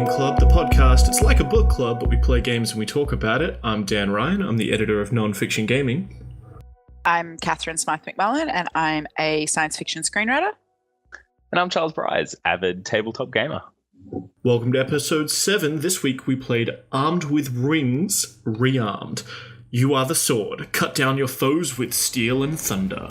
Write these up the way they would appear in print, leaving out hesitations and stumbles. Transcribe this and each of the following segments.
Club, the podcast. It's like a book club, but we play games and we talk about it. I'm Dan Ryan. I'm the editor of Non-Fiction Gaming. I'm Catherine Smythe-Mcclain, and I'm a science fiction screenwriter. And I'm Charles Bryce, avid tabletop gamer. Welcome to episode 7. This week we played Armed with Rings, Rearmed. You are the sword. Cut down your foes with steel and thunder.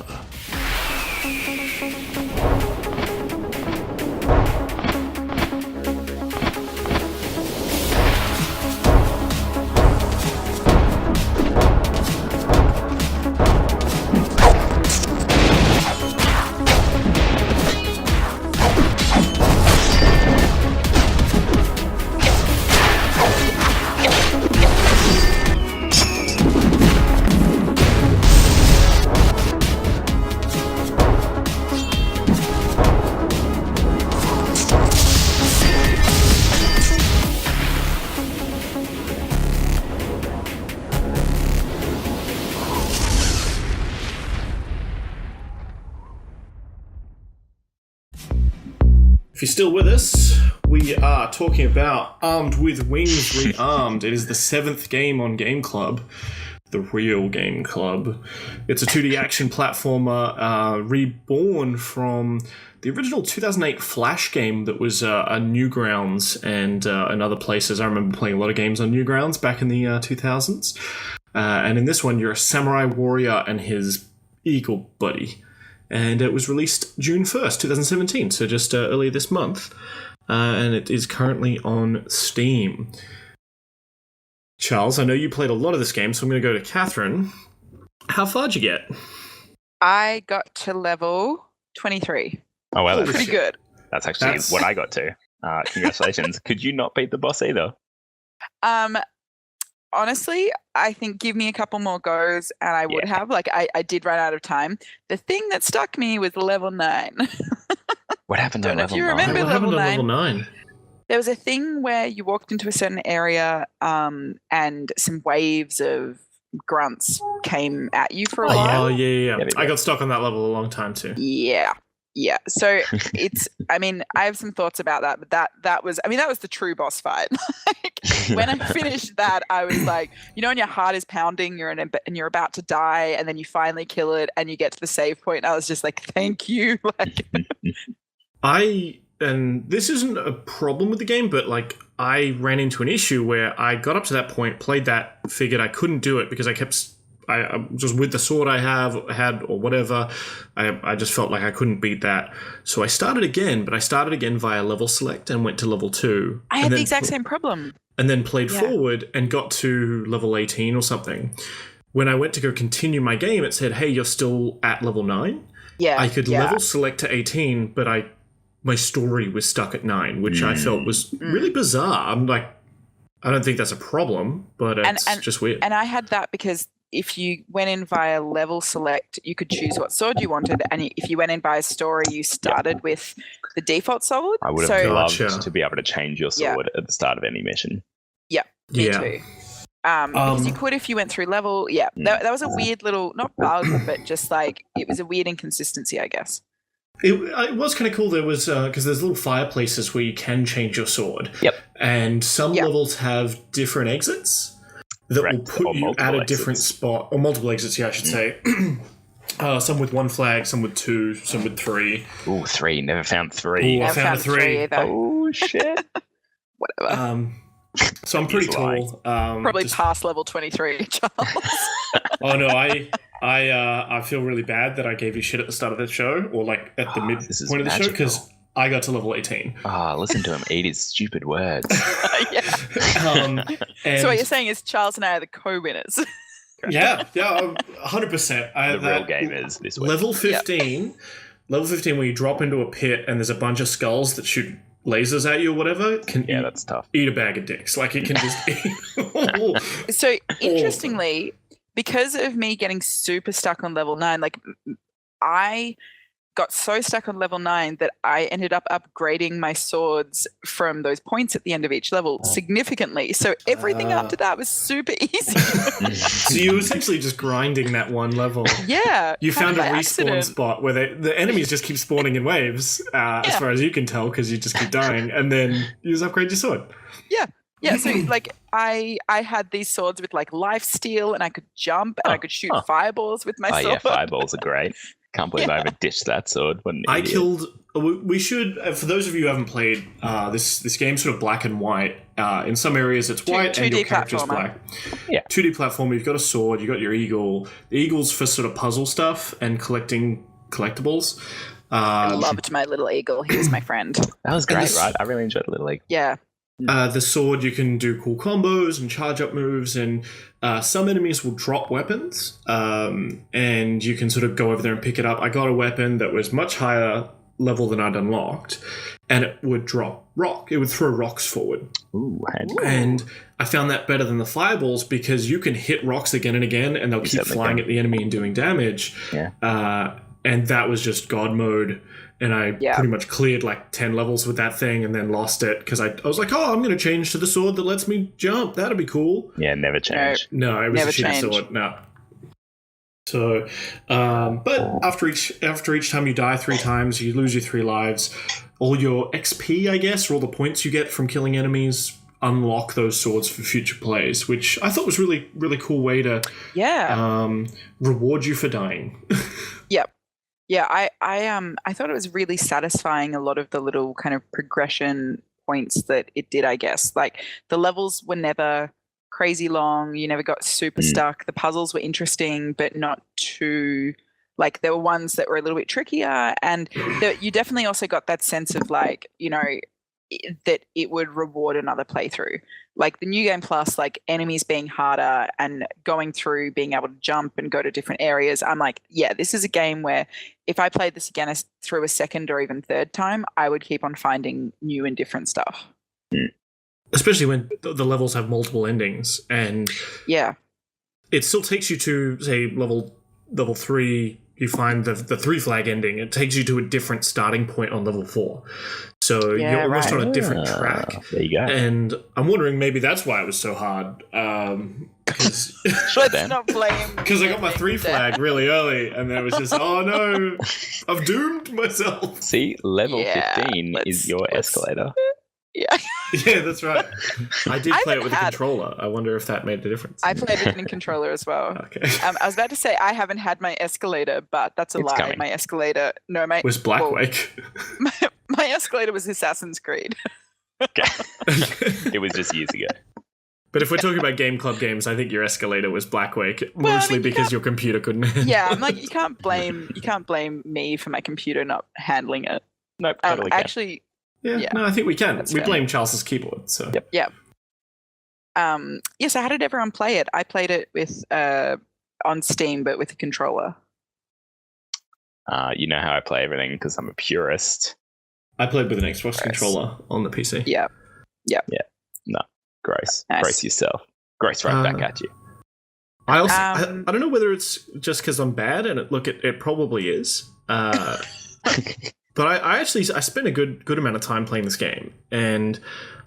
If you're still with us, we are talking about Armed with Wings Rearmed. It is the 7th game on Game Club, the real Game Club. It's a 2D action platformer reborn from the original 2008 Flash game that was on Newgrounds and other places. I remember playing a lot of games on Newgrounds back in the 2000s. And in this one, you're a samurai warrior and his eagle buddy. And it was released June 1st, 2017, so just earlier this month. And it is currently on Steam. Charles, I know you played a lot of this game, so I'm going to go to Catherine. How far did you get? I got to level 23. Oh, wow. That's pretty good. That's actually what I got to. Congratulations. Could you not beat the boss either? Honestly, I think give me a couple more goes and I would have. Like, I did run out of time. The thing that stuck me was level 9. What happened to level 9? Remember What happened to level level 9? There was a thing where you walked into a certain area and some waves of grunts came at you for a while. Oh, yeah. I got stuck on that level a long time too. Yeah. So I have some thoughts about that, but that was the true boss fight. When I finished that, I was like, when your heart is pounding, and you're about to die, and then you finally kill it, and you get to the save point. I was just like, thank you. And this isn't a problem with the game, but I ran into an issue where I got up to that point, played that, figured I couldn't do it because I just with the sword I had or whatever, I just felt like I couldn't beat that. So I started again, but I started again via level select and went to level 2. I had the exact same problem. And then played forward and got to level 18 or something. When I went to go continue my game, it said, hey, you're still at level 9. Yeah. I could level select to 18, but my story was stuck at 9, which I felt was really bizarre. I'm like, I don't think that's a problem, but it's just weird. And I had that because if you went in via level select, you could choose what sword you wanted. And if you went in by story, you started with the default sword. I would have loved to be able to change your sword at the start of any mission. Yeah, me too. Because you could if you went through level. Yeah, that was a weird little, not bug, but just it was a weird inconsistency, I guess. It was kind of cool. There was, because there's little fireplaces where you can change your sword. Yep. And some levels have different exits that will put you at a different spot, or multiple exits, I should say. Some with 1 flag, some with 2, some with 3. Ooh, 3. Never found 3. I found a 3 either. Oh, shit. Whatever. So I'm pretty tall. Probably past level 23, Charles. Oh, no, I feel really bad that I gave you shit at the start of the show, or at the midpoint of the show, because I got to level 18. Listen to him eat his stupid words. So what you're saying is Charles and I are the co-winners. Yeah, 100%. The real game is this week. Level 15, level 15 where you drop into a pit and there's a bunch of skulls that shoot lasers at you or whatever, that's tough. Eat a bag of dicks. It can just eat. So interestingly, because of me getting super stuck on level 9, I got so stuck on level 9 that I ended up upgrading my swords from those points at the end of each level significantly. So everything after that was super easy. So you were essentially just grinding that one level. Yeah. You found a respawn accident. spot where the enemies just keep spawning in waves, as far as you can tell, because you just keep dying, and then you just upgrade your sword. Yeah. Yeah, so like I had these swords with like life steal, and I could jump and I could shoot fireballs with my sword. Yeah, fireballs are great. Can't believe I ever ditched that sword. What an I idiot. killed. We should, for those of you who haven't played, this game's sort of black and white. In some areas it's white and your character's black. Yeah. 2D platform. You've got a sword. You've got your eagle. The eagle's for sort of puzzle stuff and collecting collectibles. I loved my little eagle. He was my friend. That was great, right? I really enjoyed Little League. Yeah. The sword, you can do cool combos and charge up moves, and some enemies will drop weapons, and you can sort of go over there and pick it up. I got a weapon that was much higher level than I'd unlocked, and it would drop rock. It would throw rocks forward. Ooh, handy. And I found that better than the fireballs because you can hit rocks again and again, and they'll keep flying at the enemy and doing damage. Yeah. And that was just God mode. And I pretty much cleared like 10 levels with that thing and then lost it because I was like, oh, I'm going to change to the sword that lets me jump. That'll be cool. Yeah, never change. No, it was a shitty sword. No. So, but after each time you die 3 times, you lose your 3 lives. All your XP, I guess, or all the points you get from killing enemies unlock those swords for future plays, which I thought was really, really cool way to reward you for dying. Yep. Yeah, I thought it was really satisfying, a lot of the little kind of progression points that it did, I guess. Like the levels were never crazy long, you never got super stuck. The puzzles were interesting, but not too, like there were ones that were a little bit trickier, and you definitely also got that sense of like, you know, that it would reward another playthrough. Like the New Game Plus, like enemies being harder and going through, being able to jump and go to different areas. I'm like, yeah, this is a game where if I played this again through a second or even third time, I would keep on finding new and different stuff. Especially when the levels have multiple endings, and it still takes you to, say, level 3. You find the 3 flag ending. It takes you to a different starting point on level 4. So you're almost on a different track. There you go. And I'm wondering maybe that's why it was so hard. Because let's not blame. Because I got my 3 flag really early, and then it was just, oh no, I've doomed myself. See, level 15 is your escalator. Yeah, that's right. I did play it with a controller. I wonder if that made a difference. I played it in controller as well. Okay. I was about to say I haven't had my escalator, but that's a lie. Coming. My escalator, was Blackwake. My escalator was Assassin's Creed. Okay. It was just years ago. But if we're talking about Game Club games, I think your escalator was Blackwake, mostly because your computer couldn't handle it. Yeah, I'm like, you can't blame me for my computer not handling it. Nope, totally can. Actually. Yeah, no, I think we can. That's we fair. blame Charles's keyboard. So. Yep. Yeah. So how did everyone play it? I played it with on Steam, but with a controller. You know how I play everything because I'm a purist. I played with an Xbox controller on the PC. Yeah. No, gross. Nice. Gross yourself. Gross right back at you. I also I don't know whether it's just because I'm bad, and it probably is. But I spent a good amount of time playing this game, and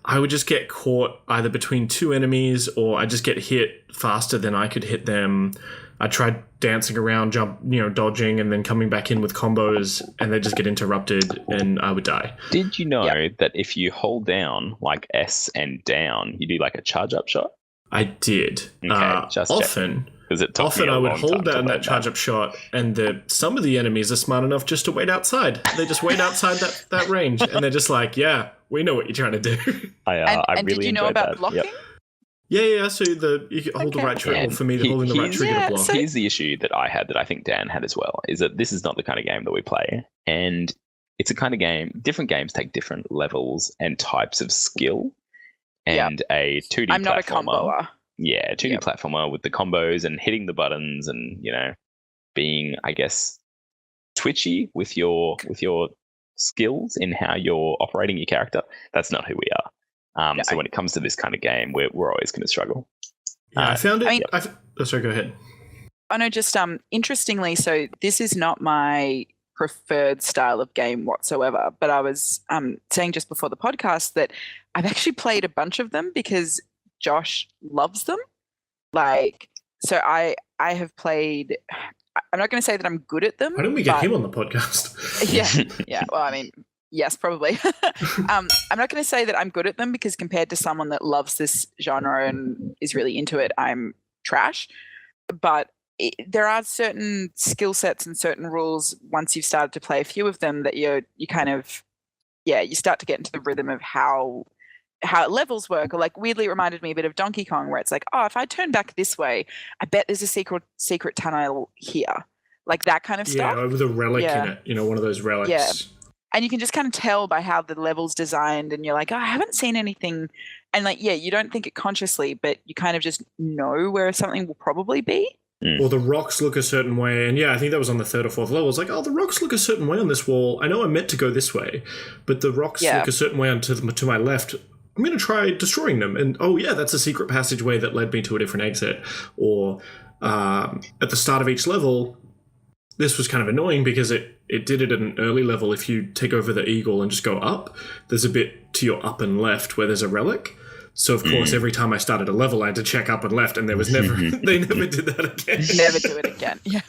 I would just get caught either between 2 enemies, or I just get hit faster than I could hit them. I tried dancing around, dodging, and then coming back in with combos, and they just get interrupted, and I would die. Did you know that if you hold down like S and down, you do like a charge up shot? I did. Okay, just often. Often I would hold down that charge up shot, and some of the enemies are smart enough just to wait outside. They just wait outside that range, and they're just like, yeah, we know what you're trying to do. I and really did you know enjoyed about that. blocking? Yep. Yeah. So you can hold the right trigger for me to holding the right trigger to block. Here's the issue that I had that I think Dan had as well, is that this is not the kind of game that we play. And it's a kind of game, different games take different levels and types of skill. And a 2D I'm not a platformer. comboer. Yeah, 2D platformer with the combos and hitting the buttons and, being, I guess, twitchy with your skills in how you're operating your character. That's not who we are. So when it comes to this kind of game, we're always going to struggle. Yeah, I found it. Sorry, go ahead. Oh no, just interestingly, so this is not my preferred style of game whatsoever. But I was saying just before the podcast that I've actually played a bunch of them because Josh loves them. Like, so I have played. I'm not going to say that I'm good at them. Why don't we get him on the podcast? Yeah. Well, I mean, yes, probably. I'm not going to say that I'm good at them because compared to someone that loves this genre and is really into it, I'm trash. But there are certain skill sets and certain rules once you've started to play a few of them that you kind of, you start to get into the rhythm of how levels work. Or like weirdly it reminded me a bit of Donkey Kong, where it's like, oh, if I turn back this way, I bet there's a secret tunnel here. Like that kind of stuff. Yeah, with a relic in it, one of those relics. Yeah. And you can just kind of tell by how the level's designed, and you're like, oh, I haven't seen anything. And like, you don't think it consciously, but you kind of just know where something will probably be. Or the rocks look a certain way. And I think that was on the third or fourth level. It's like, oh, the rocks look a certain way on this wall. I know I'm meant to go this way, but the rocks look a certain way to my left. I'm going to try destroying them. And, oh, yeah, that's a secret passageway that led me to a different exit. Or at the start of each level, this was kind of annoying because it did it at an early level. If you take over the eagle and just go up, there's a bit to your up and left where there's a relic. So, of course, every time I started a level, I had to check up and left, and they never did that again. Never do it again. Yeah.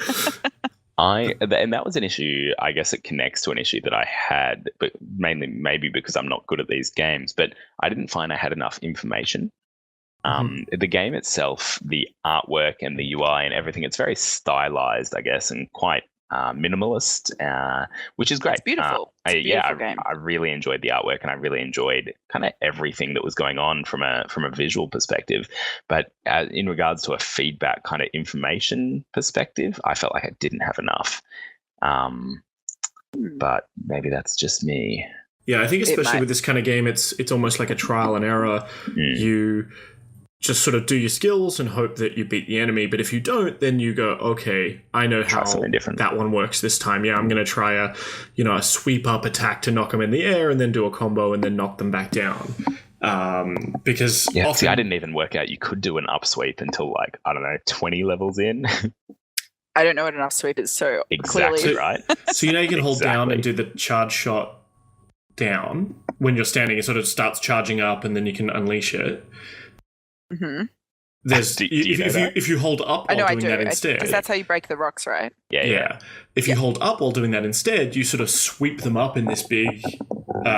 And that was an issue. I guess it connects to an issue that I had, but mainly maybe because I'm not good at these games. But I didn't find I had enough information. The game itself, the artwork and the UI and everything, it's very stylized, I guess, and quite minimalist, which is great. It's beautiful. It's a beautiful game. I really enjoyed the artwork, and I really enjoyed kind of everything that was going on from a visual perspective. But in regards to a feedback kind of information perspective, I felt like I didn't have enough. But maybe that's just me. Yeah, I think especially with this kind of game, it's almost like a trial and error. You just sort of do your skills and hope that you beat the enemy. But if you don't, then you go, okay, I know how that one works this time. Yeah, I'm going to try a sweep up attack to knock them in the air and then do a combo and then knock them back down. Because often, I didn't even work out you could do an up sweep until 20 levels in. I don't know what an up sweep is, so exactly clearly. Right. So you can hold down and do the charge shot down when you're standing. It sort of starts charging up and then you can unleash it. Mm-hmm. If you hold up while doing that instead, because that's how you break the rocks, right? Yeah. If you hold up while doing that instead, you sort of sweep them up in this big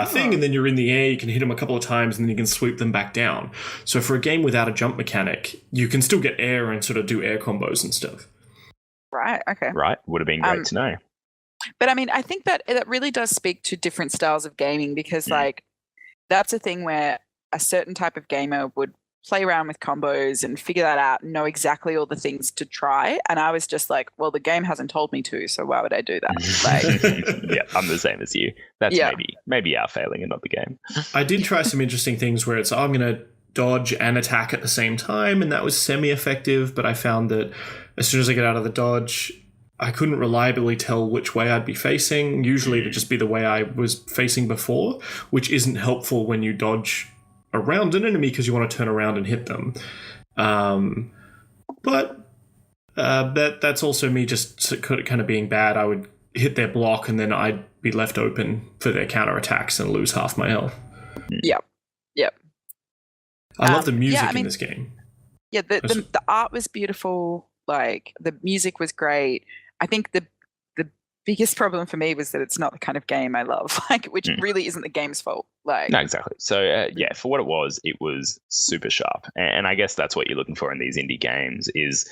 thing, and then you're in the air. You can hit them a couple of times, and then you can sweep them back down. So for a game without a jump mechanic, you can still get air and sort of do air combos and stuff. Right. Okay. Right. Would have been great to know. But I mean, I think that really does speak to different styles of gaming because, that's a thing where a certain type of gamer would play around with combos and figure that out and know exactly all the things to try. And I was just like, well, the game hasn't told me to, so why would I do that? Yeah, I'm the same as you. That's maybe our failing and not the game. I did try some interesting things where it's, I'm going to dodge and attack at the same time, and that was semi-effective, but I found that as soon as I get out of the dodge, I couldn't reliably tell which way I'd be facing. Usually it'd just be the way I was facing before, which isn't helpful when you dodge around an enemy because you want to turn around and hit them. But that's also me just kind of being bad. I would hit their block and then I'd be left open for their counterattacks and lose half my health. Yep. I love the music in this game. Yeah, the art was beautiful. Like, the music was great. I think the biggest problem for me was that it's not the kind of game I love, which really isn't the game's fault. No, exactly. So for what it was super sharp, and I guess that's what you're looking for in these indie games. Is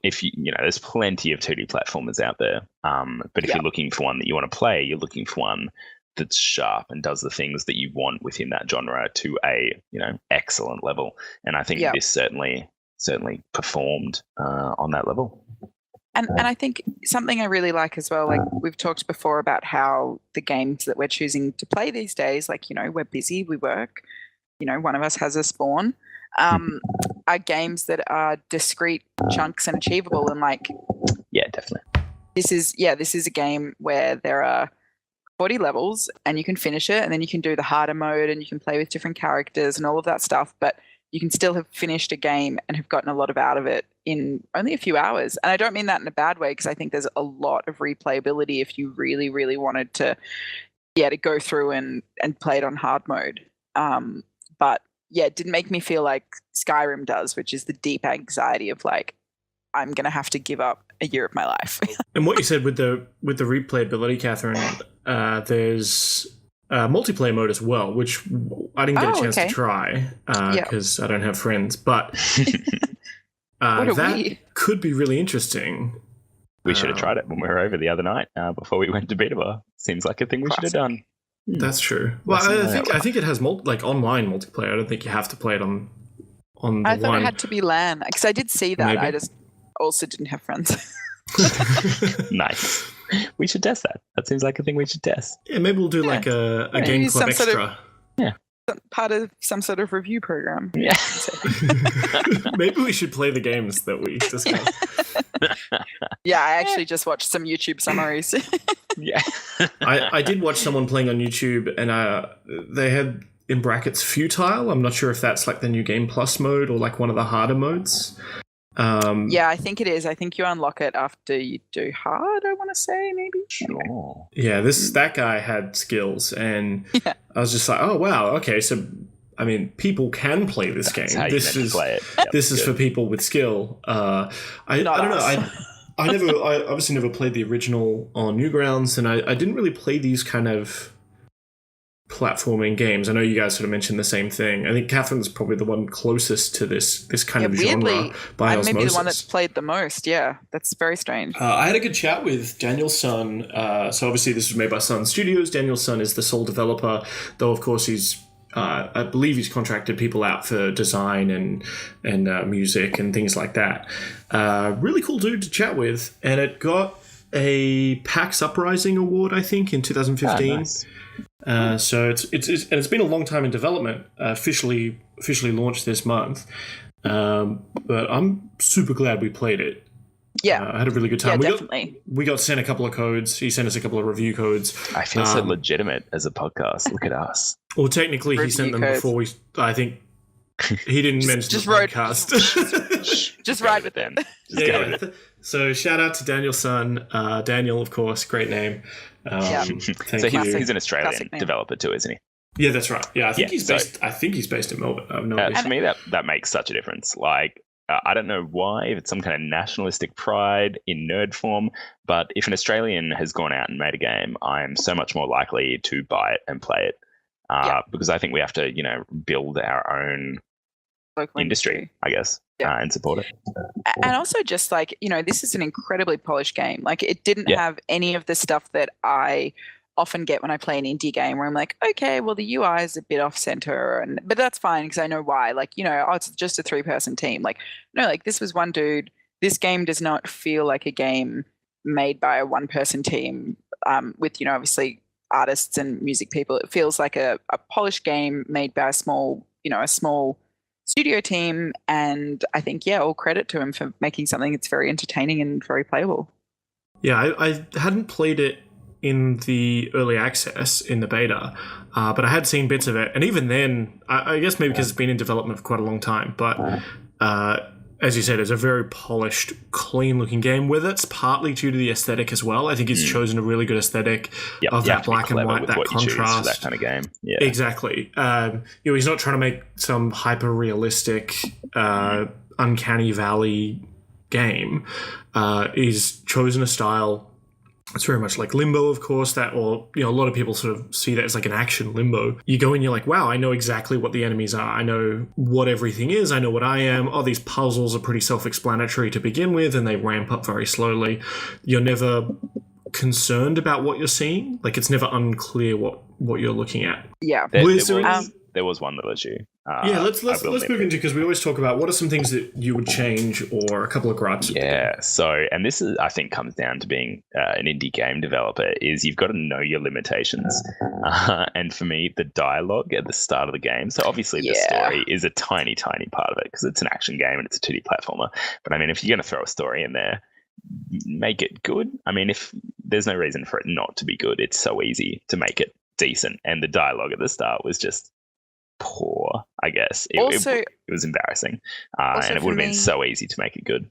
if there's plenty of 2D platformers out there, but if you're looking for one that you want to play, you're looking for one that's sharp and does the things that you want within that genre to a excellent level. And I think this certainly performed on that level. And I think something I really like as well, like we've talked before about how the games that we're choosing to play these days, we're busy, we work, one of us has a spawn, are games that are discrete chunks and achievable. And definitely. This is a game where there are 40 levels and you can finish it and then you can do the harder mode and you can play with different characters and all of that stuff. But you can still have finished a game and have gotten a lot out of it in only a few hours. And I don't mean that in a bad way, because I think there's a lot of replayability if you really, really wanted to go through and play it on hard mode. But yeah, it didn't make me feel like Skyrim does, which is the deep anxiety of like, I'm going to have to give up a year of my life. And what you said with the replayability, Catherine, there's multiplayer mode as well, which I didn't get a chance to try because I don't have friends. But that could be really interesting. We should have tried it when we were over the other night before we went to Beta Bar. Seems like a thing we should have done. That's true. Well, I think it has online multiplayer. I don't think you have to play it on the I thought it had to be LAN, because I did see that. Maybe. I just also didn't have friends. Nice. We should test that. That seems like a thing we should test. Yeah, maybe we'll do like a game club extra. Part of some sort of review program. Yeah. Maybe we should play the games that we discuss. Yeah, I actually just watched some YouTube summaries. Yeah. I did watch someone playing on YouTube, and they had in brackets futile. I'm not sure if that's like the new Game Plus mode or like one of the harder modes. Yeah, I think it is. I think you unlock it after you do hard, I want to say, maybe. Sure. Yeah, that guy had skills, and I was just like, oh, wow, okay, so, I mean, people can play this game. This is play it. Yep, this is for people with skill. I don't know. I obviously never played the original on Newgrounds, and I didn't really play these kind of platforming games. I know you guys sort of mentioned the same thing. I think Catherine's probably the one closest to this kind of genre by osmosis. Maybe the one that's played the most. Yeah, that's very strange. I had a good chat with Daniel Sun. So obviously this was made by Sun Studios. Daniel Sun is the sole developer, though of course he's I believe he's contracted people out for design and music and things like that. Really cool dude to chat with, and it got a PAX Uprising award, I think, in 2015. Oh, nice. So it's been a long time in development. Officially launched this month, but I'm super glad we played it. Yeah, I had a really good time. Yeah, definitely. We got sent a couple of codes. He sent us a couple of review codes. I feel so legitimate as a podcast. Look at us. Well, technically, he sent them before we. I think he didn't mention the podcast. Just ride with them. So shout out to Daniel Sun. Daniel, of course, great name. So he's an Australian developer too, isn't he? Yeah, that's right. Yeah, I think he's based in Melbourne. For me, that makes such a difference. Like, I don't know why, if it's some kind of nationalistic pride in nerd form, but if an Australian has gone out and made a game, I am so much more likely to buy it and play it. Because I think we have to, build our own local industry, I guess, and support it. And also just like, this is an incredibly polished game. Like, it didn't have any of the stuff that I often get when I play an indie game where I'm like, okay, well, the UI is a bit off center, but that's fine because I know why. Like, it's just a 3-person team. Like, no, like this was one dude. This game does not feel like a game made by a 1-person team with, obviously artists and music people. It feels like a polished game made by a small studio team. And I think, all credit to him for making something that's very entertaining and very playable. Yeah, I hadn't played it in the early access in the beta, but I had seen bits of it, and even then, I guess maybe because it's been in development for quite a long time, but as you said, it's a very polished, clean-looking game, whether it's partly due to the aesthetic as well. I think he's chosen a really good aesthetic of that black and white, that contrast. That kind of game. Yeah. Exactly. He's not trying to make some hyper-realistic, uncanny valley game. He's chosen a style. It's very much like Limbo, of course, a lot of people sort of see that as like an action Limbo. You go in, you're like, wow, I know exactly what the enemies are. I know what everything is. I know what I am. Oh, these puzzles are pretty self-explanatory to begin with, and they ramp up very slowly. You're never concerned about what you're seeing. Like, it's never unclear what you're looking at. Yeah. There was one little issue. Let's move into, because we always talk about what are some things that you would change, or a couple of gripes. Yeah. So, and this is, I think, comes down to being an indie game developer, is you've got to know your limitations. And for me, the dialogue at the start of the game. So obviously the story is a tiny, tiny part of it because it's an action game and it's a 2D platformer. But I mean, if you're going to throw a story in there, make it good. I mean, if there's no reason for it not to be good, it's so easy to make it decent. And the dialogue at the start was just poor. I guess. Also- it was embarrassing. also And it for would have been me- so easy to make it good.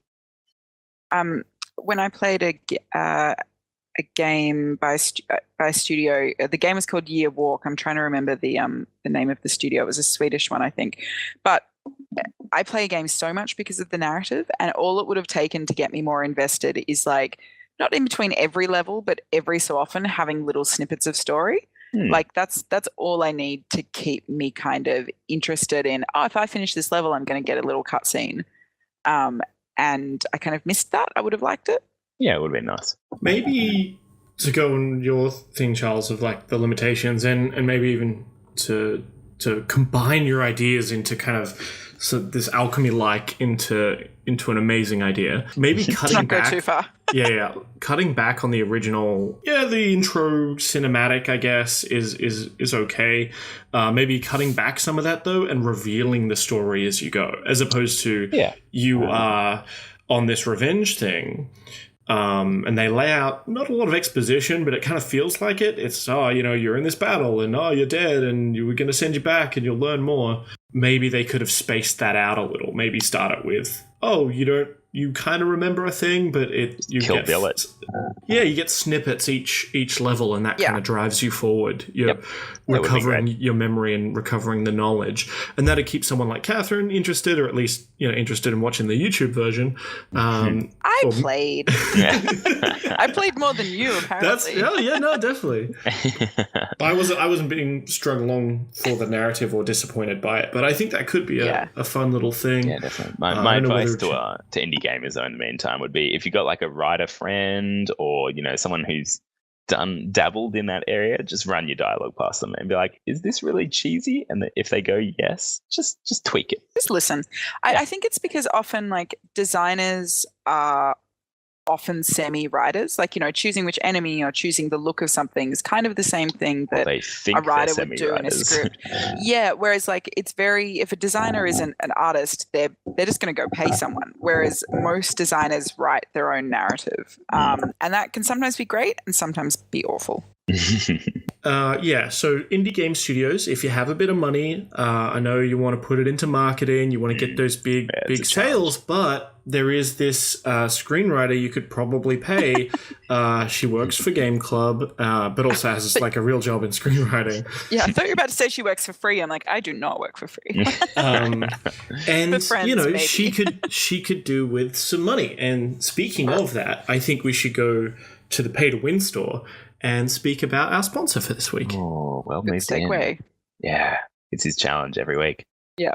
When I played a game by a studio, the game was called Year Walk. I'm trying to remember the name of the studio. It was a Swedish one, I think. But I play games so much because of the narrative, and all it would have taken to get me more invested is like not in between every level, but every so often having little snippets of story. Like that's all I need to keep me kind of interested in. Oh, if I finish this level, I'm going to get a little cutscene. And I kind of missed that. I would have liked it. Yeah, it would have been nice. Maybe to go on your thing, Charles, of like the limitations, and maybe even to combine your ideas into kind of this alchemy into an amazing idea. Maybe cutting Not back. go too far. Yeah, cutting back on the original. Yeah, the intro cinematic, I guess, is okay. Maybe cutting back some of that though, and revealing the story as you go, as opposed to you are on this revenge thing. And they lay out not a lot of exposition, but it kind of feels like it. It's, you're in this battle and, you're dead and we're going to send you back and you'll learn more. Maybe they could have spaced that out a little. Maybe start it with, you kind of remember a thing, but you Kill get billets. Yeah, you get snippets each level, and that kind of drives you forward. You're recovering your memory and recovering the knowledge, and that'd keep someone like Catherine interested, or at least interested in watching the YouTube version. I played. I played more than you, apparently. Definitely. I wasn't being strung along for the narrative or disappointed by it, but I think that could be a fun little thing. Yeah, definitely. My advice to indie gamers though in the meantime would be, if you got like a writer friend or someone who's dabbled in that area, just run your dialogue past them and be like, is this really cheesy? And if they go yes, just tweak it. Just listen. I think it's because often like designers are often semi-writers, like choosing which enemy or choosing the look of something is kind of the same thing that a writer would do in a script. Yeah, whereas like it's if a designer isn't an artist, they're just going to go pay someone, whereas most designers write their own narrative, and that can sometimes be great and sometimes be awful. So indie game studios, if you have a bit of money, I know you want to put it into marketing, you want to get those big sales, but there is this screenwriter you could probably pay. She works for Game Club, but also has like a real job in screenwriting. Yeah, I thought you were about to say she works for free. I'm like, I do not work for free. And friends, she could do with some money. And speaking of that, I think we should go to the pay to win store and speak about our sponsor for this week. Oh, well, good segue. Yeah, it's his challenge every week. Yeah.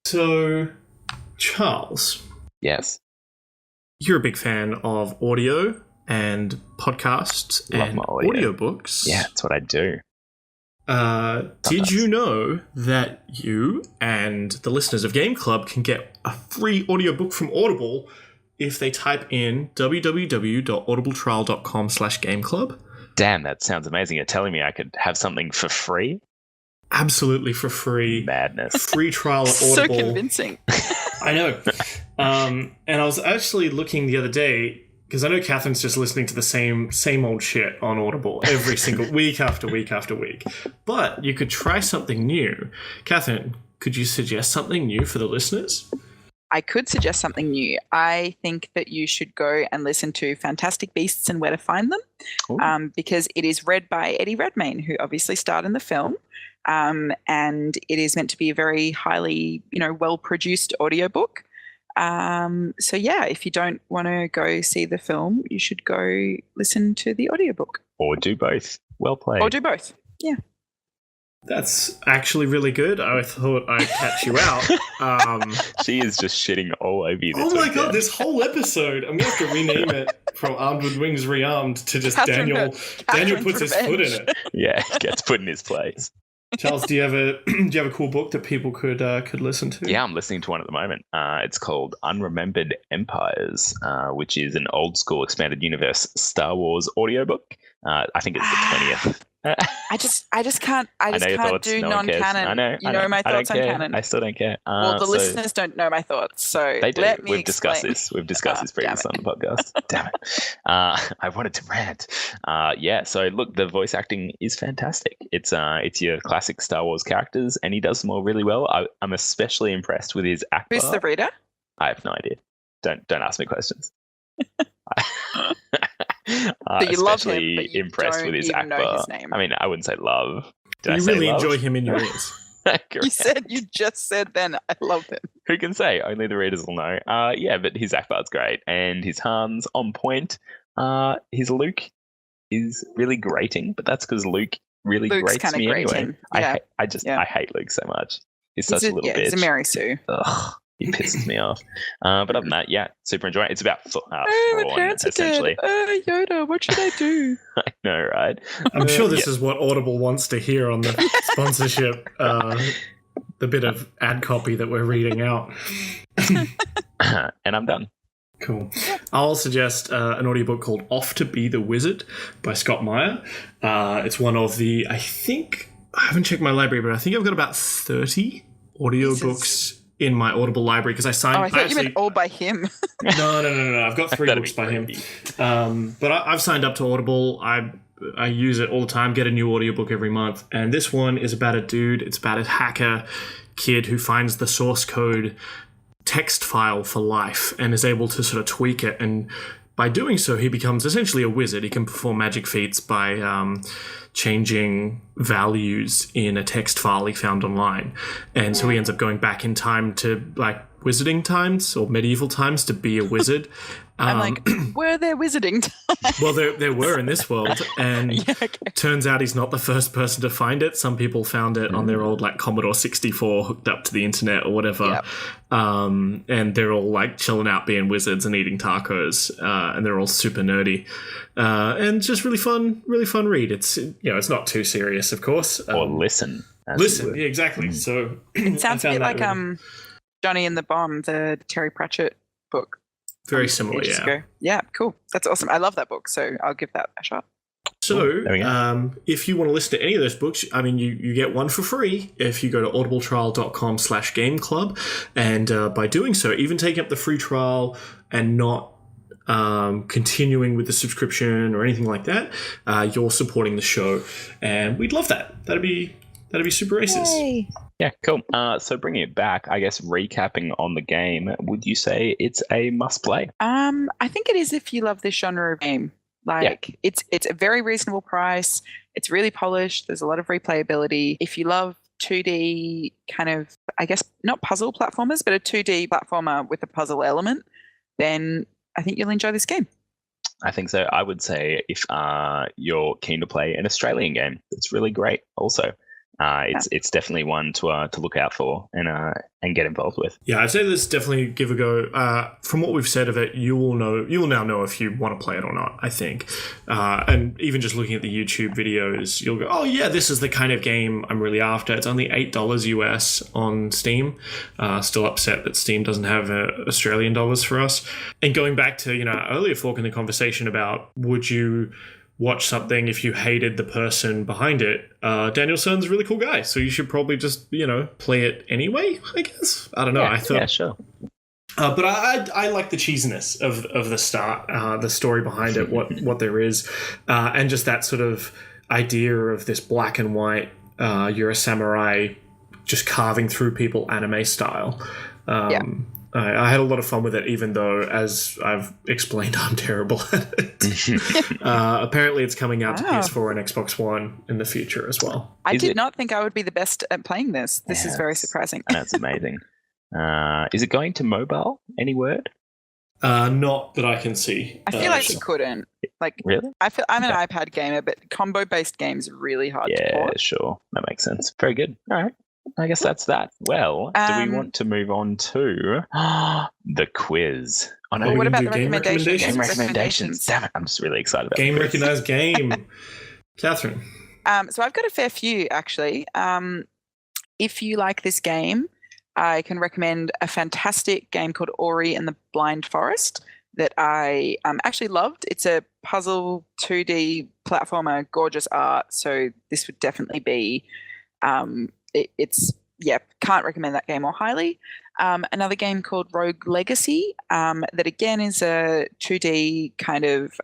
So, Charles. Yes. You're a big fan of audio and podcasts and audiobooks. Yeah, that's what I do. Did you know that you and the listeners of Game Club can get a free audiobook from Audible if they type in www.audibletrial.com/gameclub? Damn, that sounds amazing. You're telling me I could have something for free? Absolutely for free. Madness. Free trial at Audible. So convincing. I know. And I was actually looking the other day, because I know Catherine's just listening to the same old shit on Audible every single week after week after week. But you could try something new. Catherine, could you suggest something new for the listeners? I could suggest something new. I think that you should go and listen to Fantastic Beasts and Where to Find Them, because it is read by Eddie Redmayne, who obviously starred in the film, and it is meant to be a very highly, well-produced audiobook. So yeah, if you don't want to go see the film, you should go listen to the audiobook. Or do both. Well played. Or do both, yeah. That's actually really good. I thought I'd catch you out. She is just shitting all over you. Oh my god, this whole episode, I'm going to have to rename it from Armed with Wings Rearmed to just Daniel puts his foot in it. Yeah, gets put in his place. Charles, do you have a cool book that people could listen to? Yeah, I'm listening to one at the moment. It's called Unremembered Empires, which is an old school expanded universe Star Wars audiobook. I think it's the I just can't know your thoughts. do No one cares. non-canon. I know. You know my I don't thoughts on care. canon. I still don't care. Well, the so listeners don't know my thoughts, so they do. let me We've explain. discussed this. We've discussed this previously on the podcast. Damn it. I wanted to rant. Yeah. So look, the voice acting is fantastic. It's your classic Star Wars characters, and he does them all really well. I'm especially impressed with his Akbar. Who's the reader? I have no idea. Don't ask me questions. So you love him, but you impressed don't with his even know Akbar. his name. I mean, I wouldn't say love. Did I You say really love? enjoy him in your ears. You just said then I love him. Who can say? Only the readers will know. Yeah, but his Akbar's great, and his Han's on point. His Luke is really grating, but that's because Luke really Luke's grates me kinda anyway. grating. I hate Luke so much. He's such a little bitch. He's a Mary Sue. Ugh, he pisses me off. But other than that, yeah, super enjoying it. It's about My Thrawn, parents are essentially. dead. Yoda, what should I do? I know, right? I'm sure this is what Audible wants to hear on the sponsorship, the bit of ad copy that we're reading out. And I'm done. Cool. I'll suggest an audiobook called Off to Be the Wizard by Scott Meyer. It's one of the, I haven't checked my library, but I think I've got about 30 audiobooks in my Audible library because I signed. Oh, I thought you meant all by him. No. I've got 3 books by him. But I've signed up to Audible. I use it all the time, get a new audiobook every month. And this one is about a dude. It's about a hacker kid who finds the source code text file for life and is able to sort of tweak it. And by doing so, he becomes essentially a wizard. He can perform magic feats by changing values in a text file he found online. And so he ends up going back in time to like wizarding times or medieval times to be a wizard. I'm like, were there wizarding times? Well, there were in this world, and turns out he's not the first person to find it. Some people found it on their old like Commodore 64 hooked up to the internet or whatever. Yep. And they're all like chilling out being wizards and eating tacos, and they're all super nerdy. And just really fun read. It's it's not too serious, of course. Or listen. Yeah, exactly. So it sounds a bit like Johnny and the Bomb, the Terry Pratchett book. Very similar, ages ago. Yeah, cool. That's awesome. I love that book, so I'll give that a shot. So, if you want to listen to any of those books, I mean, you get one for free if you go to audibletrial.com/gameclub. And by doing so, even taking up the free trial and not continuing with the subscription or anything like that, you're supporting the show. And we'd love that. That'd be super aces. Yay. Yeah, cool. So bringing it back, I guess recapping on the game, would you say it's a must-play? I think it is if you love this genre of game. It's a very reasonable price. It's really polished. There's a lot of replayability. If you love 2D kind of, I guess, not puzzle platformers, but a 2D platformer with a puzzle element, then I think you'll enjoy this game. I think so. I would say if you're keen to play an Australian game, it's really great also. It's definitely one to look out for and get involved with. Yeah, I'd say let's definitely give a go. From what we've said of it, you will now know if you want to play it or not, I think. And even just looking at the YouTube videos, you'll go, oh yeah, this is the kind of game I'm really after. It's only $8 US on Steam. Still upset that Steam doesn't have Australian dollars for us. And going back to earlier fork in the conversation about would you watch something if you hated the person behind it, Daniel Stern's a really cool guy, so you should probably just play it anyway, I guess. I don't know. Yeah, sure. But I like the cheesiness of the start, the story behind it, what there is, and just that sort of idea of this black and white, you're a samurai just carving through people anime style. I had a lot of fun with it, even though, as I've explained, I'm terrible at it. Apparently, it's coming out to PS4 and Xbox One in the future as well. I did not think I would be the best at playing this. This is very surprising. That's amazing. Is it going to mobile? Any word? Not that I can see. I feel like you couldn't. Really? I'm an iPad gamer, but combo-based games are really hard to port. Yeah, sure. That makes sense. Very good. All right. I guess that's that. Well, do we want to move on to the quiz? Oh, no. What about the game recommendations? Game recommendations. Damn it. I'm just really excited about Game recognized game. Catherine. So I've got a fair few, actually. If you like this game, I can recommend a fantastic game called Ori and the Blind Forest that I actually loved. It's a puzzle 2D platformer, gorgeous art. So this would definitely be, can't recommend that game more highly. Another game called Rogue Legacy, that again is a 2D kind of,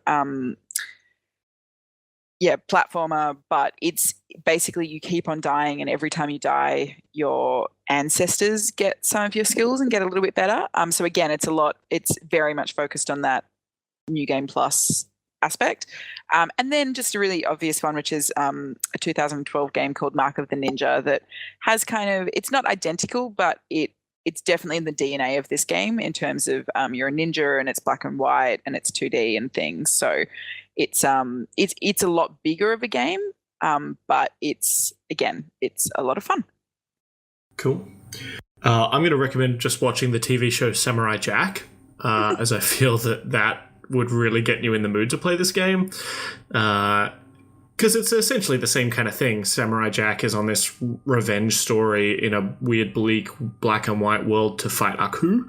platformer, but it's basically you keep on dying, and every time you die, your ancestors get some of your skills and get a little bit better. So again, it's very much focused on that New Game Plus aspect. And then just a really obvious one, which is a 2012 game called Mark of the Ninja that has it's not identical, but it's definitely in the DNA of this game in terms of you're a ninja and it's black and white and it's 2D and things. So it's a lot bigger of a game, but it's a lot of fun. Cool. I'm going to recommend just watching the TV show Samurai Jack, as I feel that would really get you in the mood to play this game. Because it's essentially the same kind of thing. Samurai Jack is on this revenge story in a weird, bleak, black and white world to fight Aku.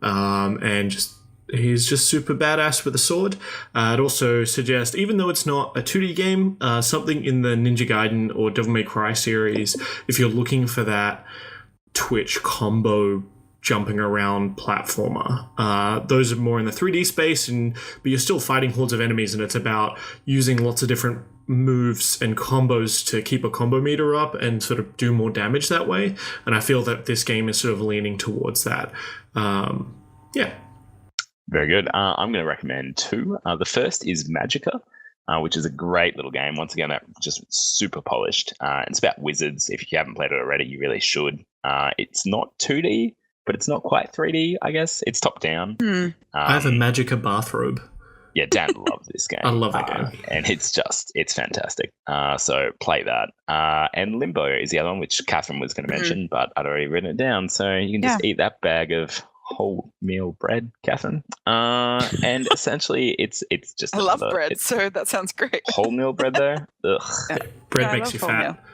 And he's just super badass with a sword. I'd also suggest, even though it's not a 2D game, something in the Ninja Gaiden or Devil May Cry series, if you're looking for that Twitch combo jumping around platformer. Those are more in the 3D space, but you're still fighting hordes of enemies, and it's about using lots of different moves and combos to keep a combo meter up and sort of do more damage that way. And I feel that this game is sort of leaning towards that. Very good. I'm going to recommend two. The first is Magica, which is a great little game. Once again, just super polished. It's about wizards. If you haven't played it already, you really should. It's not 2D, but it's not quite 3D, I guess. It's top down. I have a Magica bathrobe. Yeah, Dan loves this game. I love that game. And it's fantastic. So play that. And Limbo is the other one, which Catherine was going to mention, but I'd already written it down. So you can just eat that bag of wholemeal bread, Catherine. And essentially, it's just. I love bread, so that sounds great. Wholemeal bread, though? Ugh. Yeah. Bread makes you fat.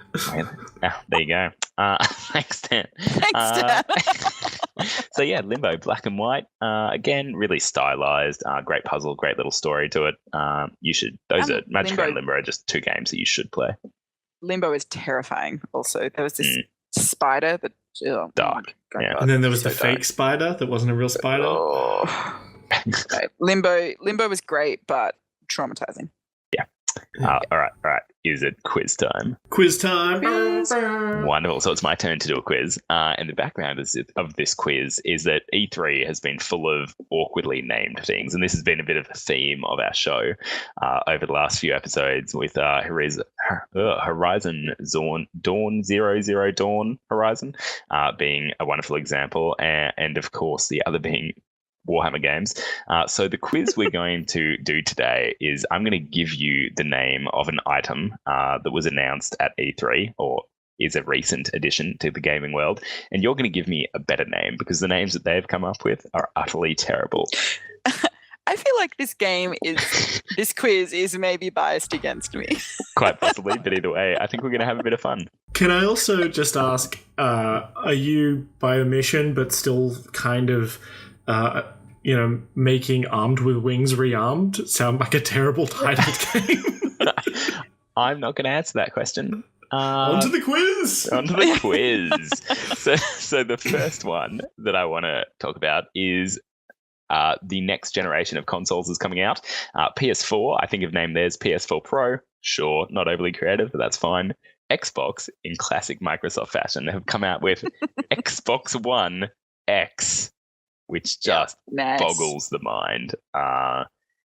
There you go. Thanks, Dan. Dan. So yeah, Limbo, black and white. Again, really stylized. Great puzzle, great little story to it. You should. Magic and Limbo are just two games that you should play. Limbo is terrifying. Also, there was this spider that dark. Yeah. And then there was the fake spider that wasn't a real spider. Oh. Limbo was great, but traumatizing. All right. Is it quiz time? Quiz time. Wonderful. So it's my turn to do a quiz. And the background of this quiz is that E3 has been full of awkwardly named things. And this has been a bit of a theme of our show over the last few episodes with Horizon Dawn Horizon being a wonderful example. And of course, the other being Warhammer games. So the quiz we're going to do today is I'm going to give you the name of an item that was announced at E3 or is a recent addition to the gaming world. And you're going to give me a better name because the names that they've come up with are utterly terrible. I feel like this quiz is maybe biased against me. Quite possibly, but either way, I think we're going to have a bit of fun. Can I also just ask, are you by omission but still kind of making Armed with Wings Rearmed sound like a terrible titled game? I'm not going to answer that question. On to the quiz! So the first one that I want to talk about is the next generation of consoles is coming out. PS4, I think have named theirs PS4 Pro. Sure, not overly creative, but that's fine. Xbox, in classic Microsoft fashion, have come out with Xbox One X, which just boggles the mind.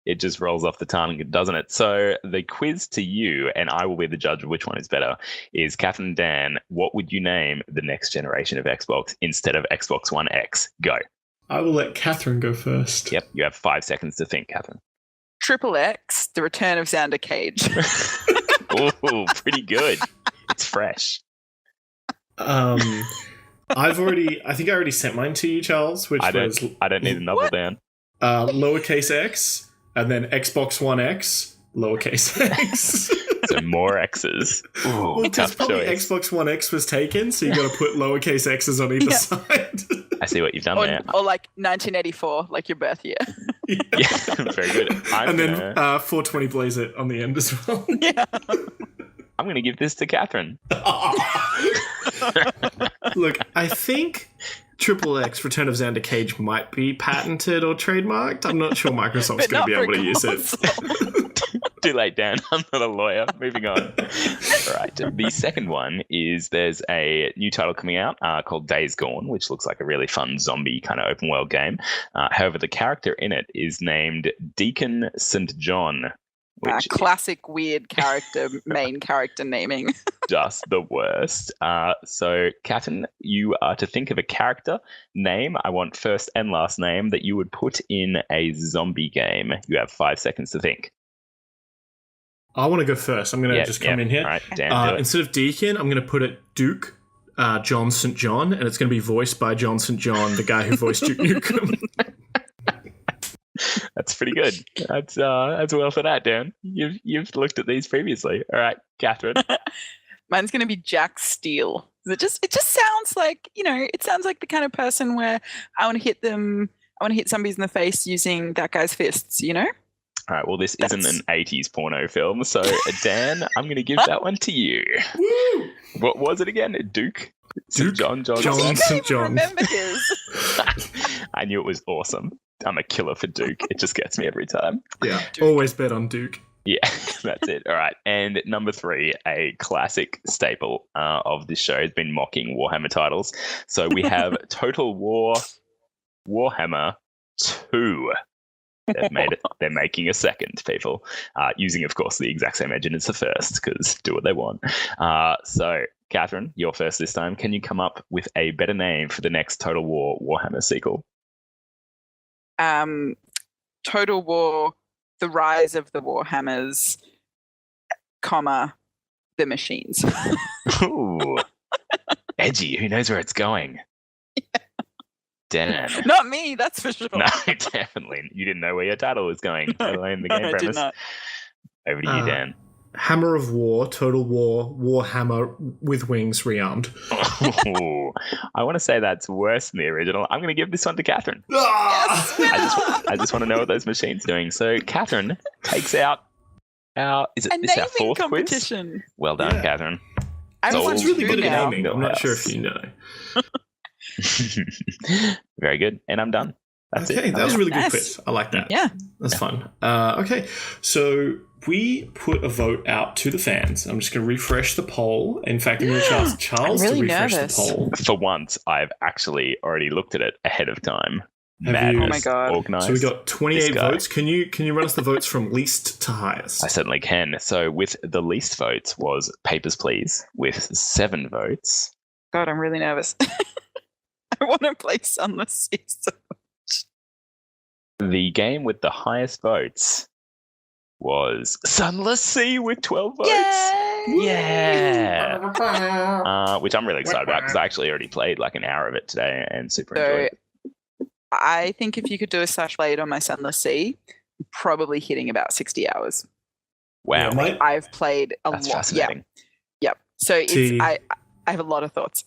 It just rolls off the tongue, doesn't it? So the quiz to you, and I will be the judge of which one is better, is Catherine and Dan, what would you name the next generation of Xbox instead of Xbox One X? Go. I will let Catherine go first. Yep, you have 5 seconds to think, Catherine. Triple X, The Return of Xander Cage. Ooh, pretty good. It's fresh. I think I already sent mine to you, Charles, which I don't need another down. Lowercase x, and then Xbox One X, lowercase x. So more X's. Ooh, well, because probably choice. Xbox One X was taken, so you got to put lowercase x's on either side. I see what you've done there. Or like 1984, like your birth year. Yeah, very good. And then 420 Blaze it on the end as well. Yeah. I'm going to give this to Catherine. Look, I think XXX Return of Xander Cage might be patented or trademarked. I'm not sure Microsoft's going to be able to use it. Too late, Dan. I'm not a lawyer. Moving on. All right. The second one is there's a new title coming out called Days Gone, which looks like a really fun zombie kind of open world game. However, the character in it is named Deacon St. John. Classic weird character, main character naming. Just the worst. So, Catherine, you are to think of a character name. I want first and last name that you would put in a zombie game. You have 5 seconds to think. I want to go first. I'm going to just come in here. All right, Dan, do it. Instead of Deacon, I'm going to put it Duke John St. John, and it's going to be voiced by John St. John, the guy who voiced Duke Nukem. That's pretty good. That's well for that, Dan. You've looked at these previously. All right, Catherine. Mine's going to be Jack Steele. It just sounds like, it sounds like the kind of person where I want to hit zombies in the face using that guy's fists, All right, well, this isn't an 80s porno film, so Dan, I'm going to give that one to you. Woo! What was it again? Duke St. John John I St. can't John. even remember his. I knew it was awesome. I'm a killer for Duke. It just gets me every time. Yeah, always bet on Duke. Yeah, that's it. All right. And number 3, a classic staple of this show has been mocking Warhammer titles. So we have Total War Warhammer 2. They've made it. They're making a second, people, using, of course, the exact same engine as the first, because do what they want. So, Catherine, you're first this time. Can you come up with a better name for the next Total War Warhammer sequel? Total War, The Rise of the Warhammers, the Machines. Ooh, edgy. Who knows where it's going? Yeah. Dan. Not me, that's for sure. No, definitely. You didn't know where your title was going. Let alone the game I premise. did not. Over to you, Dan. Hammer of War, Total War, Warhammer with Wings, Rearmed. Oh, I want to say that's worse than the original. I'm going to give this one to Catherine. Yes, I just want to know what those machines are doing. So Catherine takes out our a this our naming fourth quiz? competition. Well done, Yeah. Catherine. It's really good at now. naming. I'm not sure if you know. Very good. And I'm done. That's okay, it. that was a really good Nice. quiz. I like that. Yeah. That's fun. Okay, so we put a vote out to the fans. I'm just going to refresh the poll. In fact, I'm going to ask Charles really to refresh nervous. the poll. For once, I've actually already looked at it ahead of time. Have Madness you- Oh my God. Organised. So we got 28 This guy. votes. Can you run us the votes from least to highest? I certainly can. So with the least votes was Papers, Please, with 7 votes. God, I'm really nervous. I want to play Sunless Season. The game with the highest votes was Sunless Sea with 12 votes. Yay! Yeah. Which I'm really excited about because I actually already played like an hour of it today and super enjoyed it. I think if you could do a slash blade on my Sunless Sea, probably hitting about 60 hours. Wow. Yeah, mate. I've played a That's lot. fascinating. Yep. So it's See- I have a lot of thoughts.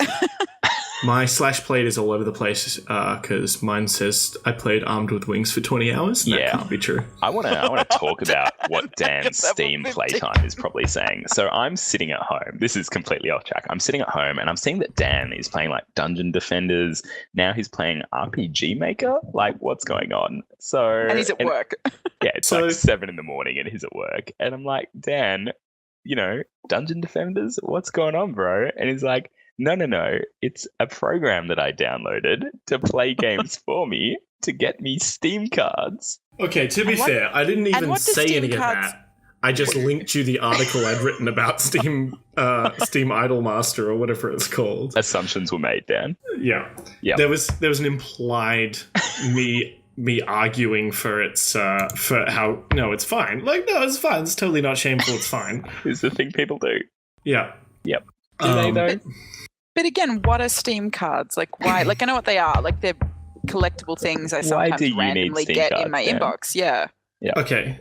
My slash played is all over the place because mine says I played Armed with Wings for 20 hours. And Yeah. That can't be true. I want to talk about what Dan's Level Steam 50. playtime is probably saying. So I'm sitting at home. This is completely off track. I'm sitting at home and I'm seeing that Dan is playing like Dungeon Defenders. Now he's playing RPG Maker. Like, what's going on? So And he's at work. Yeah, it's So- like 7 in the morning and he's at work. And I'm like, Dan, Dungeon Defenders, what's going on, bro? And he's like, no. It's a program that I downloaded to play games for me to get me Steam cards. Okay, to be And what- fair, I didn't even what does say Steam any of cards- that. I just linked you the article I'd written about Steam Idolmaster or whatever it's called. Assumptions were made, Dan. Yeah. Yeah. There was an implied me arguing for its for how no, it's fine. Like, no, it's fine. It's totally not shameful. It's fine. Is the thing people do. Yeah. Yep. Do they though? But again, what are Steam cards? Like, why? Like, I know what they are. Like, they're collectible things I Why sometimes do you need randomly Steam get cards, in my Dan? inbox. Yeah. Okay.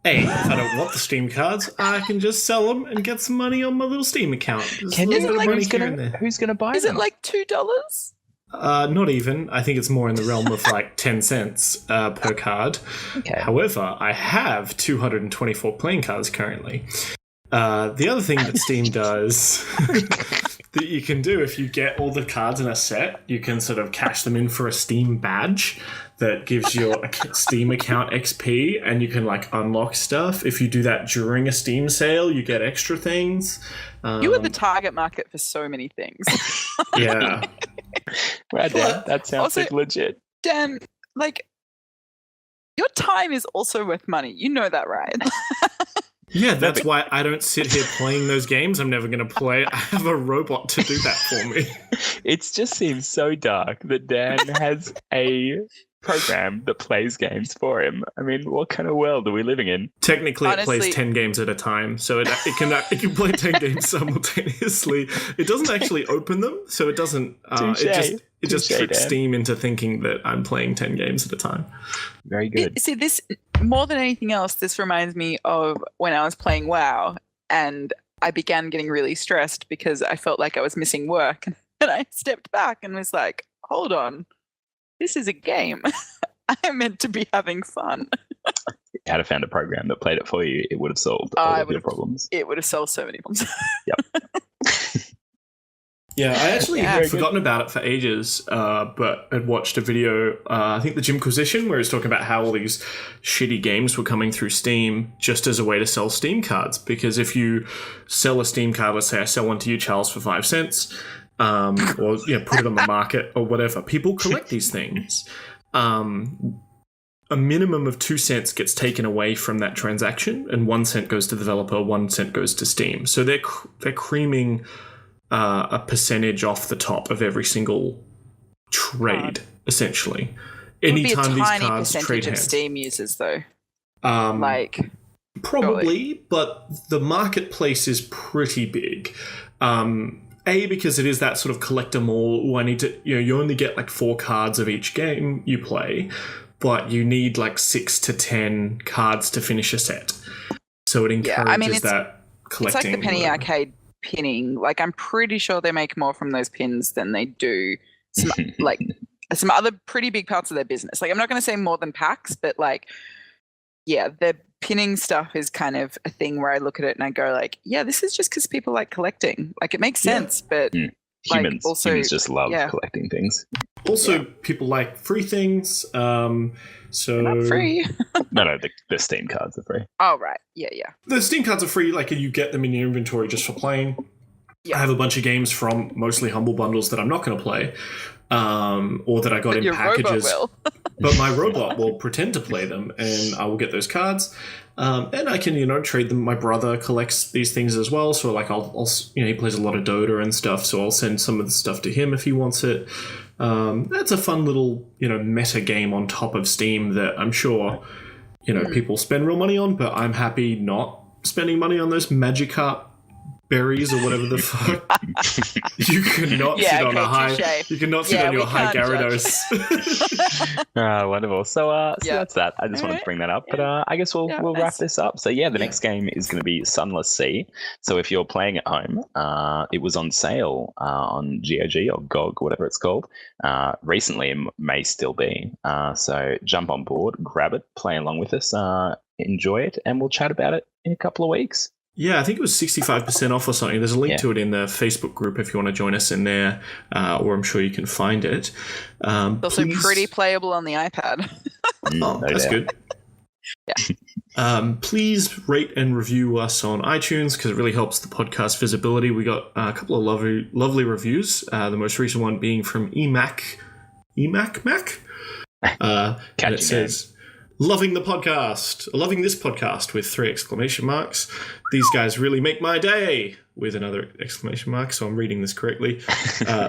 If I don't want the Steam cards, I can just sell them and get some money on my little Steam account. Just a little bit of money here and there. Who's gonna buy Is them? it like $2? Not even. I think it's more in the realm of like 10 cents per card. Okay. However, I have 224 playing cards currently. The other thing that Steam does that you can do if you get all the cards in a set, you can sort of cash them in for a Steam badge that gives your Steam account XP, and you can like unlock stuff. If you do that during a Steam sale, you get extra things. You are the target market for so many things. Yeah. Wow, Dan, that sounds Also- like legit. Dan, like, your time is also worth money. You know that, right? Yeah, that's why I don't sit here playing those games. I'm never going to play. I have a robot to do that for me. It just seems so dark that Dan has a program that plays games for him. I mean, what kind of world are we living in? Technically, it Honestly- plays 10 games at a time, so it can play 10 games simultaneously. It doesn't actually open them, so it doesn't. It just Touche, tricks Dan. Steam into thinking that I'm playing 10 games at a time. Very good. See, this, more than anything else, this reminds me of when I was playing WoW and I began getting really stressed because I felt like I was missing work. And I stepped back and was like, hold on, this is a game. I am meant to be having fun. If you had found a program that played it for you, it would have solved all of your problems. It would have solved so many problems. Yeah, I actually Yeah. had forgotten about it for ages, but had watched a video, I think the Jimquisition, where he's talking about how all these shitty games were coming through Steam just as a way to sell Steam cards. Because if you sell a Steam card, let's say I sell one to you, Charles, for 5 cents, or put it on the market or whatever, people collect these things. A minimum of 2 cents gets taken away from that transaction, and 1 cent goes to the developer, 1 cent goes to Steam. So they're creaming a percentage off the top of every single trade, essentially. It would be a Anytime these tiny cards trade percentage of hands. Steam users, though. Probably, but the marketplace is pretty big. Because it is that sort of collector mall. I need to, you only get like 4 cards of each game you play, but you need like 6 to 10 cards to finish a set. So it encourages that collecting. It's like the penny arcade pinning. Like, I'm pretty sure they make more from those pins than they do some some other pretty big parts of their business. Like, I'm not going to say more than PAX, but like, yeah, their pinning stuff is kind of a thing where I look at it and I go like, yeah, this is just because people like collecting. Like, it makes sense, but Humans just love yeah. collecting things. Also, people like free things. So not free. No, the Steam cards are free. Oh, right. Yeah. The Steam cards are free. Like, you get them in your inventory just for playing. Yeah. I have a bunch of games from mostly Humble Bundles that I'm not going to play, or that I got in Your packages. robot will. But my robot will pretend to play them, and I will get those cards. And I can, trade them. My brother collects these things as well, so like I'll he plays a lot of Dota and stuff, so I'll send some of the stuff to him if he wants it. That's a fun little, meta game on top of Steam that I'm sure, people spend real money on, but I'm happy not spending money on those Magikarp berries or whatever the fuck. You cannot sit on a high. touche. You cannot sit on your high Gyarados. Wonderful. So that's that. I just wanted to bring that up, but I guess we'll wrap this up. So the next game is going to be Sunless Sea. So if you're playing at home, it was on sale on GOG or GOG, whatever it's called. Recently, it may still be. So jump on board, grab it, play along with us, enjoy it, and we'll chat about it in a couple of weeks. Yeah, I think it was 65% off or something. There's a link to it in the Facebook group if you want to join us in there, or I'm sure you can find it. It's also pretty playable on the iPad. That's good. Yeah. Please rate and review us on iTunes because it really helps the podcast visibility. We got a couple of lovely reviews. The most recent one being from Mac. And it says, loving the podcast, loving this podcast with 3 exclamation marks. These guys really make my day with another exclamation mark. So I'm reading this correctly.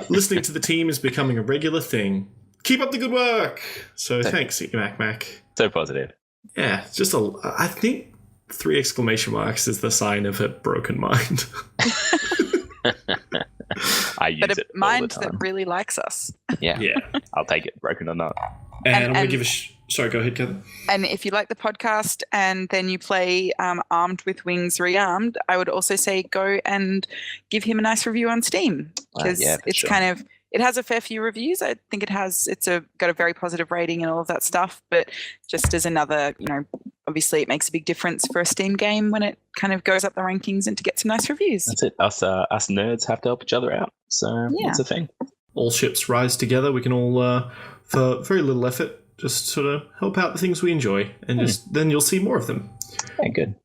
Listening to the team is becoming a regular thing. Keep up the good work. So thanks, Mac. So positive. Yeah, just I think 3 exclamation marks is the sign of a broken mind. I use but it a mind all the time. that really likes us. Yeah. I'll take it, broken or not. And I'm going to give sorry, go ahead, Kevin. And if you like the podcast and then you play Armed with Wings Rearmed, I would also say go and give him a nice review on Steam because it's kind of it has a fair few reviews. I think it's got a very positive rating and all of that stuff. But just as another, obviously it makes a big difference for a Steam game when it kind of goes up the rankings and to get some nice reviews. That's it. Us nerds have to help each other out. So it's a thing. All ships rise together. We can all, for very little effort, just sort of help out the things we enjoy, and then you'll see more of them. Yeah, good.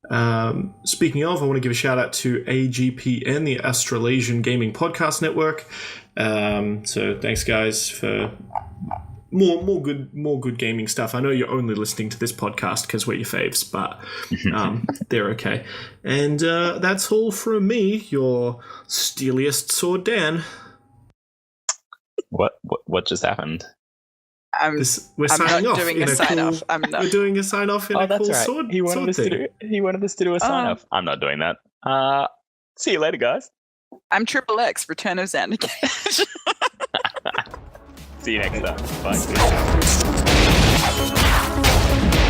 Speaking of, I want to give a shout out to AGPN, the Australasian Gaming Podcast Network. So thanks, guys, for more good gaming stuff. I know you're only listening to this podcast because we're your faves, but they're okay. And that's all from me, your steeliest sword, Dan. What just happened? We're signing not off doing a sign off. I'm not. We're doing a sign off in a cool sword. He wanted us to do a sign off. I'm not doing that. See you later, guys. I'm Triple X, Return of Xander Cage. See you next time. Bye.